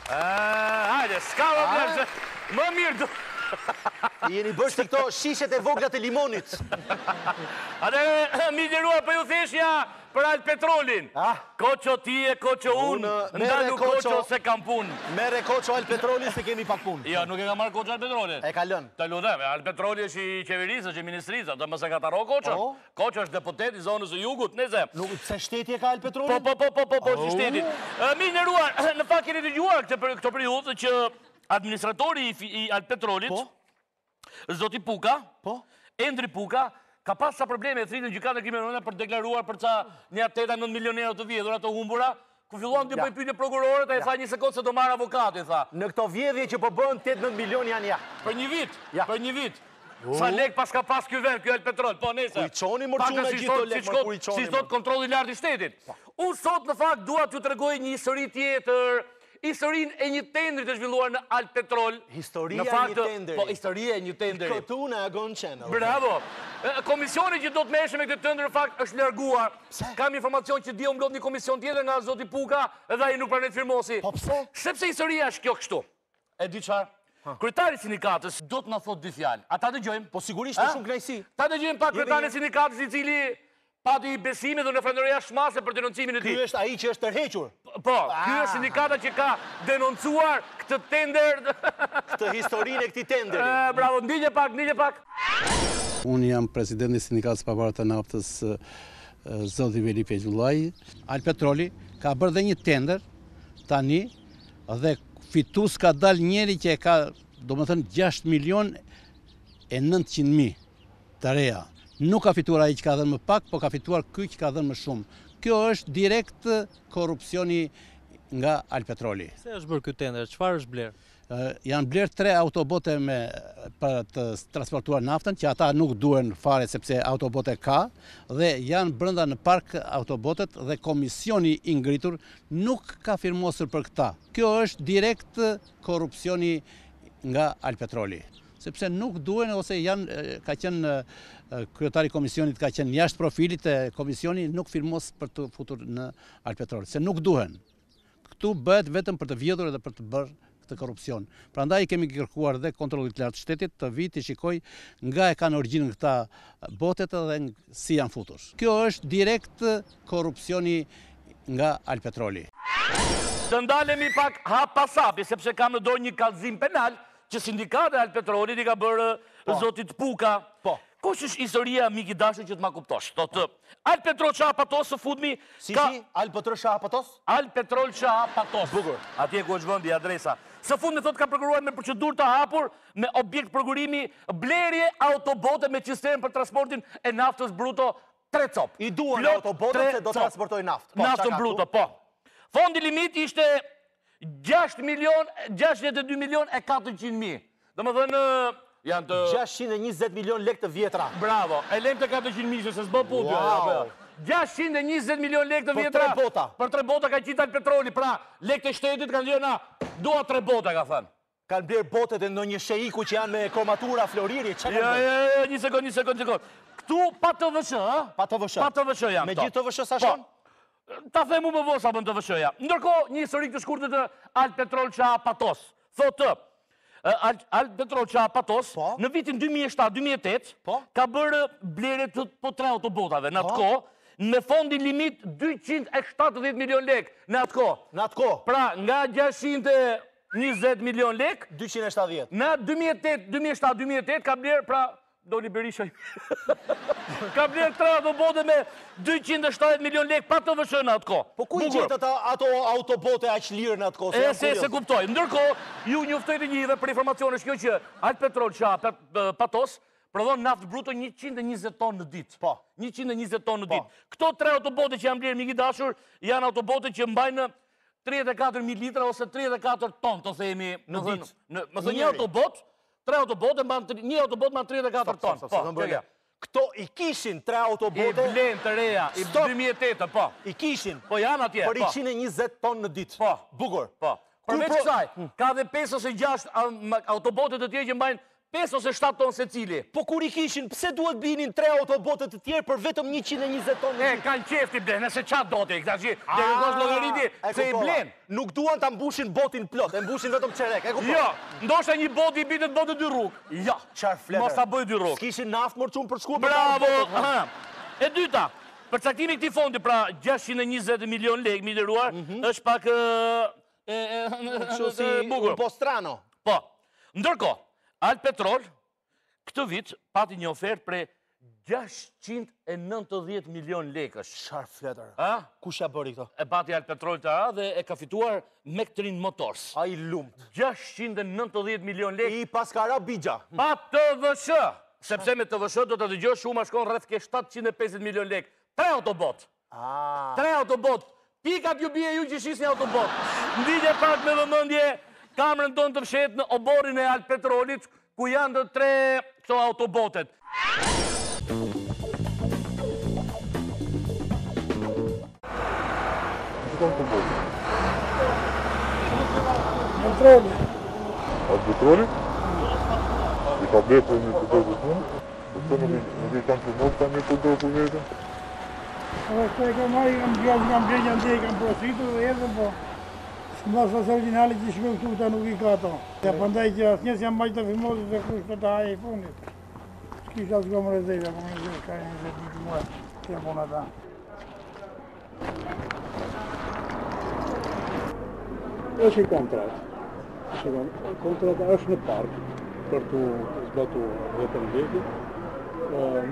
Hajde, s'ka më blerë, më mirë du... Jeni bërsh të këto shishet e voglat e limonit. Ate, mi gjeruar për ju theshja për Al Petrolin. Koqo ti e koqo unë, ndalu koqo se kam pun. Mere koqo Al Petrolin se kemi pak pun. Jo, nuk e ka marrë koqo Al Petrolin. E ka lën. Të lutem, Al Petroli është i qeverisë, është i ministrisë, të mëse ka taro koqo. Koqo është deputet i zonës e jugut, neze. Nuk pse shteti e ka Al Petrolin? Po, që shtetit. Mi gjeruar, në fakt keni të gjuar këto periudhë që administratori i Al Petrolit, Zoti Puka, Endri Puka, ka pas sa probleme e thritën gjykatën kriminale për deklaruar për ca një 8-9 milion euro të vjedhur ato humbura, ku filluan të bëj pyetje prokurorët, ai tha një sekondë se do marr avokati, tha. Në këto vjedhje që po bën 8-9 milion janë ja. Për një vit. Sa lek pas ka pas ky vend, ky Al Petrol, po nese. Ku i çoni mërçuna gjithë to lek, ku i çoni. Si thot kontrolli i lartë i shtetit. Unë sot në fakt dua t'ju tregoj një histori tjetër. Historinë e një tendri të zhvilluar në Al Petrol. Historia e një tendri. Po, historia e një tendri. Këtu në Agon Channel. Bravo. Komisioni që do të meshë me këtë tendri në fakt është larguar. Kam informacion që dia u mblodh një komision tjetër nga Zoti Puka dhe ai nuk pranon të firmosi. Po pse? Sepse historia është kjo kështu. E di çfarë? Kryetari i sindikatës do të na thotë dy fjalë. A ta dëgjojmë? Po sigurisht është shumë kënaqësi. Ta dëgjojmë pak kryetarin e sindikatës i cili pati besime dhe në falënderia shmase për denoncimin e tij. Ky është ai që është tërhequr. Po, ky është sindikata që ka denoncuar këtë tender. Këtë historinë e këtij tenderi. Bravo, ndigje pak. Unë jam presidenti i sindikatës pavarur të naftës, zoti Veli Pequllaj. Al Petroli ka bërë dhe një tender tani dhe fitues ka dal njeri që e ka, domethënë 6 milion e 900.000 të reja. Nuk ka fituar ai që ka dhënë më pak, po ka fituar ky që ka dhënë më shumë. Kjo është direkt korrupsioni nga Al Petroli. Se është bërë ky tender? Çfarë është bler? Janë bler 3 autobote për të transportuar naftën, që ata nuk duhen fare sepse autobote ka, dhe janë brenda në park autobotet dhe komisioni i ngritur nuk ka firmosur për këta. Kjo është direkt korrupsioni nga Al Petroli. Sepse nuk duhen ose ka qenë kryetari komisionit ka qenë jashtë profilit e komisioni nuk firmos për të futur në Al Petrol, se nuk duhen. Këtu bëhet vetëm për të vjedhur dhe për të bërë këtë korrupsion. Prandaj kemi kërkuar dhe kontrollit të lartë të shtetit të vi të shikoj nga e kanë origjinën këta botet dhe si janë futur. Kjo është direkt korrupsioni nga Al Petroli. Të ndalemi pak hap pas hapi, sepse kam në dorë një kallëzim penal që sindikata e Al Petrolit i ka bërë zotit Puka. Kush është historia miki dashur që të ma kuptosh? Thotë, Al Petrol Qa Patos së futmi... Si, Al Petrol Qa Patos? Al Petrol Qa Patos. Bukur. Atje ku është vëndi adresa. Së futmi thotë ka përguruar me procedurë të hapur, me objekt përgurimi, blerje autobote me cisternë për transportin e naftës bruto 3 cop. I duan autobote se do transportoj naftë. Naftën bruto, po. Fondi limit ishte 62 milion e 400.000. Dhe më thënë... 620 milion lek të vjetra. Bravo, e lek të 400.000 se s'bë punë. 620 milion lek të vjetra. Për 3 bota. Për 3 bota ka qitë Al Petroli, pra lek të shtetit kanë dhjena, dua 3 bota ka thënë. Kanë blerë botet e në një sheiku që janë me kromatura floriri. Një sekund. Këtu pa të vëshë, ha? Pa të vëshë janë. Me gjithë të vëshë sa shonë? Ta themu më vosa bën të vëshëja. Ndërkohë, një historik të shkurtët të Al Petrol Qa Patos. Thotë, Al Petrol Qa Patos, në vitin 2007-2008, ka bërë blerje të 3 autobotave në atë kohë, me fondin limit 270 milion lek në atë kohë. Në atë kohë? Pra, nga 620 milion lek, 270. Në 2007-2008 ka blerë, pra, Doli Berisha. Ka blerë 3 autobote me 270 milion lek pa të vëshë në atë kohë. Po ku i gjetë ato autobote aq lirë në atë kohë? Se kuptoj. Ndërkohë, ju njoftoj të njive për informacione shkjo që Al Petrol Qa Patos prodhon naftë bruto 120 ton në ditë. Po. 120 ton në ditë. Këto 3 autobote që janë blerë miki dashur, janë autobote që mbajnë 34.000 litra ose 34 ton, të themi. Në ditë. Më thë një autobot, 3 autobote, një autobot ma 34 ton. Këto i kishin 3 autobote... I blen të reja, i 2008, po. I kishin... Po janë atje, po. Për 120 ton në ditë. Po. Bukur. Po. Përveç kësaj, ka dhe 5 ose 6 autobote të tjerë që mbajnë 5 ose 7 tonë se cili. Po kur i kishin, pse duhet binin 3 autobotet të tjerë për vetëm 120 tonë? Kanë qefti ble, nëse qatë do të këta që dhe rëgosh logariti se i blen. Nuk duan ta mbushin botin plot, e mbushin vetëm qerek, e kuptoj? Jo, ndoshta një bot i bitet botë 2 rrugë. Ja, qarë fletër. Mos ta bëj 2 rrugë. S'kishin naftë mërë qumë për shku. Bravo! E dyta, përcaktimi këtij fondi, pra 620 milion lekë miliruar, është pak bukur. Po strano. Po, ndërkohë, Alpetrol këtë vit pati një ofertë për 690 milion lekësh. Qarë fletër. Kush ja bëri këto? E pati Alpetrol të dhe e ka fituar Mektrin Motors. A i lumt. 690 milion lekë. I paskara Bigja. Pa TVSH. Sepse me TVSH do të dëgjosh shumë shkon rreth ke 750 milion lekë. 3 autobot. 3 autobot. Pikat ju bie ju që shisni autobot. Ndije pak me vëmendje kamrën tonë të fshet në oborin e Alpetrolit, ku janë të 3 këto autobotet. Alpetroli? I ka ble për një të dojë të mund? Përse nuk i kanë përmot ka një të dojë për vetën? Këtë e kam marrë, kam gjallë, kam bregja ndje, kam prositur dhe edhe, po s'mas asë originali që shme këtu këta nuk i ka ta. Ja pëndaj që asë njës jam majtë të filmosit dhe kush të haje i fundit. S'kisha asë kam rezervja, po me zërë, ka 20 një të muaj, të puna ta. është i kontratë. Kontrata është në park për të zbatu vetën legje.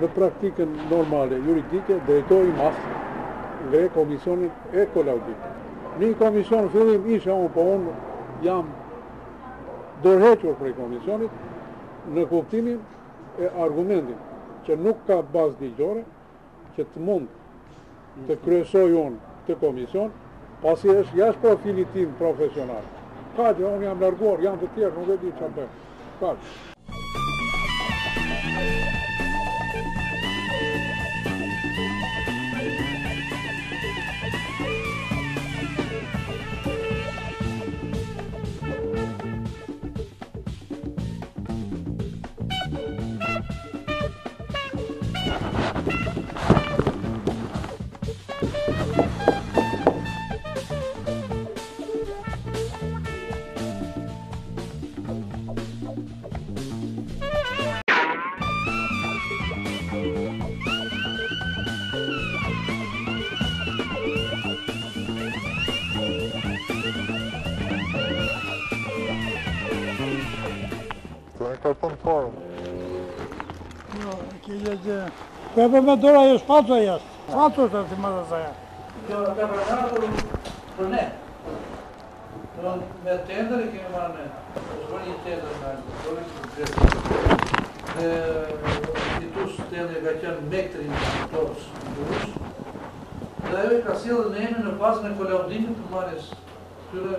Në praktikën normale juridike, drejtori mas ngre komisionin e kolaudit. Një komision fillim isha unë, po unë jam dorëhequr prej komisionit në kuptimin e argumentin që nuk ka bazë ligjore që të mund të kryesoj unë të komision, pasi është jashtë profilit tim profesional. Ka që unë jam larguar, jam të tjerë, nuk e di që bëjmë. Ka që. Karton fare. Jo, kje që... Pepe me dora jo shpaco e jashtë. Shpaco është të më dhe saja. Kjo ka për ne. Me tender i kemi marrë ne. është bërë një tender me Alpetrolin për Grecia. Dhe titus tender ka qenë Mektrin Motors në Durrës. Dhe ajo ka sjellë në emrin në bazën e kolaudimit të marrjes këtyre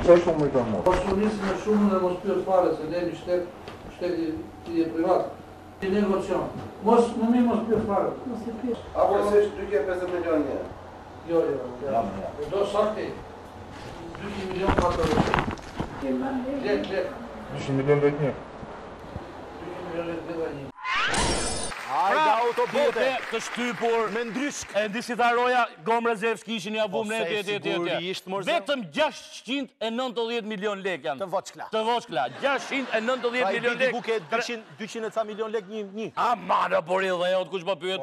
Sa shumë i kanë marrë? Mos u nisi me shumën dhe mos pyet fare se ne shteti i privat. I negocion. Mos pyet fare. Mos e pyet. Apo se është 250 milion një? Jo. Do sakti. 200 milion 400. Lek. 200 milion lek një. 200 milion lek një. Hajde autobote! Të shtypur Me ndryshk! e ndi si tharoja, Gomë Rezervski ishin ja vum ne sigurisht, morze. Vetëm 690 milion lek janë. Të voçkla. Të voçkla, 690 milion lek. Buke 200 e ca milion lek një. Ama në poril dhe jo të kush më pyet.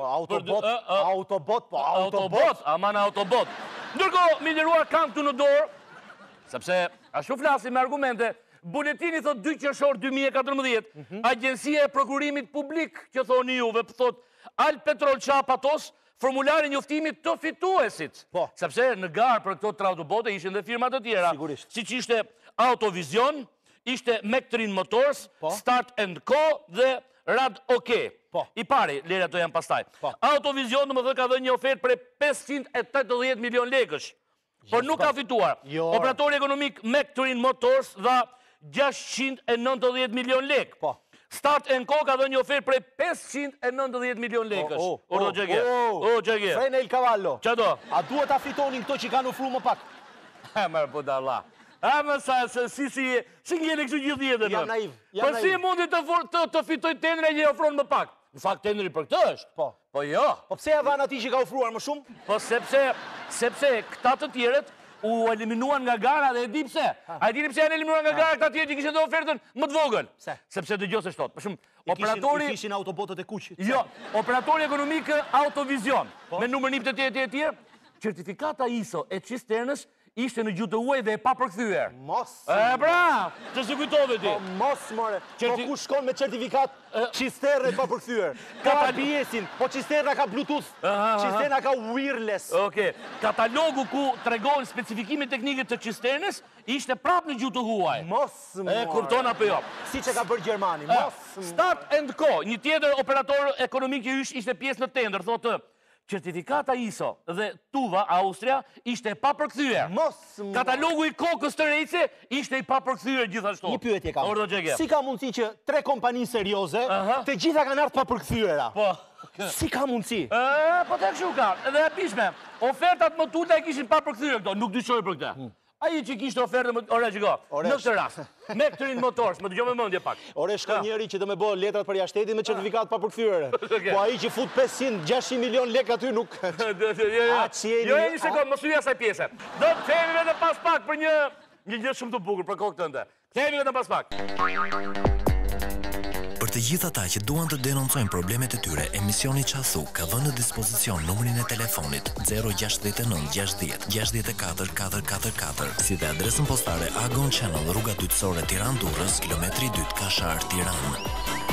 Autobot. Aman autobot. Ndërkohë, miliruar kam këtu në dorë, sepse ashtu flasim me argumente. Buletini thot 2 qershor 2014, Agjencia e Prokurimit Publik, që thoni juve, thot Alpetrol qa patos formularin njoftimit të fituesit. Po. Sepse në garë për këto 3 autobote ishin dhe firmat të tjera. Sigurisht. Si që ishte Autovision, ishte Mektrin Motors, Start & Co dhe Rad OK. Po. I pari, lere të janë pastaj. Po. Autovision në më thë ka dhe një ofertë për 580 milion lekësh. Por nuk ka fituar. Jo. Operatori ekonomik Mektrin Motors dha 690 milion lek. Po. Start & Co ka dhe një ofertë për 590 milion lekësh. O gjegje. Frene il cavallo. Qa do? A duhet ta fitonin këto që kanë ufru më pak? Mërë po da Allah. Ama si ngeni kështu gjithë jetën? Jam naiv. Po si mundi të fitoj tendrin që i ofron më pak? Në fakt tendri për këtë është. Po jo. Po pse ja van atij që ka ofruar më shumë? Po sepse këta të tjerët u eliminuan nga gara dhe e di pse. A e dini pse janë eliminuar nga gara këta tjerë që kishin dhënë ofertën më të vogël? Sepse dëgjoj se shtot. Për shemb, operatori kishin autobotët e kuqit. Jo, operatori ekonomik Autovision me numër 1 të tjerë, certifikata ISO e cisternës ishte në gjuhë të huaj dhe e papërkthyer. Mos. Bra, të se kujtove ti. Po mos more. Po ku shkon me certifikat cisterne e papërkthyer? Ka pjesin, po cisterna ka Bluetooth, cisterna ka wireless. Okej. Katalogu ku tregon specifikimet teknike të cisternës ishte prapë në gjuhë të huaj. Mos more. E kupton apo jo? Siç e ka bërë Gjermani. Mos. Start & Co, një tjetër operator ekonomik që ishte pjesë në tender, thotë certifikata ISO dhe Tuva, Austria, ishte e papërkthyer. Katalogu i kokës të rejse ishte i papërkthyer gjithashtu. Një pyetje kam. Ordo Gjegje. Si ka mundësi që 3 kompani serioze, të gjitha kanë ardhur papërkthyera? Po. Si ka mundësi? Po tek kështu ka. Edhe e pishme. Ofertat më tuta e kishin papërkthyer këto, nuk dyshoj për këtë. Ai që kishte ofertë më ora çiko. Në këtë rast, me Trin Motors, më dëgjoj me mendje pak. Ore shkon njëri që do më bëj letrat për jashtëtetin me certifikat papërkthyere. Po ai që fut 500-600 milion lek aty nuk. Jo, një sekond, mos hyj asaj pjese. Do të themi vetëm pas pak për një gjë shumë të bukur për kokën tënde. Themi vetëm pas pak. Për të gjithë ata që duan të denoncojnë problemet e tyre, emisioni Qasu ka vënë në dispozicion numrin e telefonit 069 60 64 444, si dhe adresën postare Agon Channel, rruga Dytësore Tiranë-Durrës, kilometri 2 Kashar, Tiranë.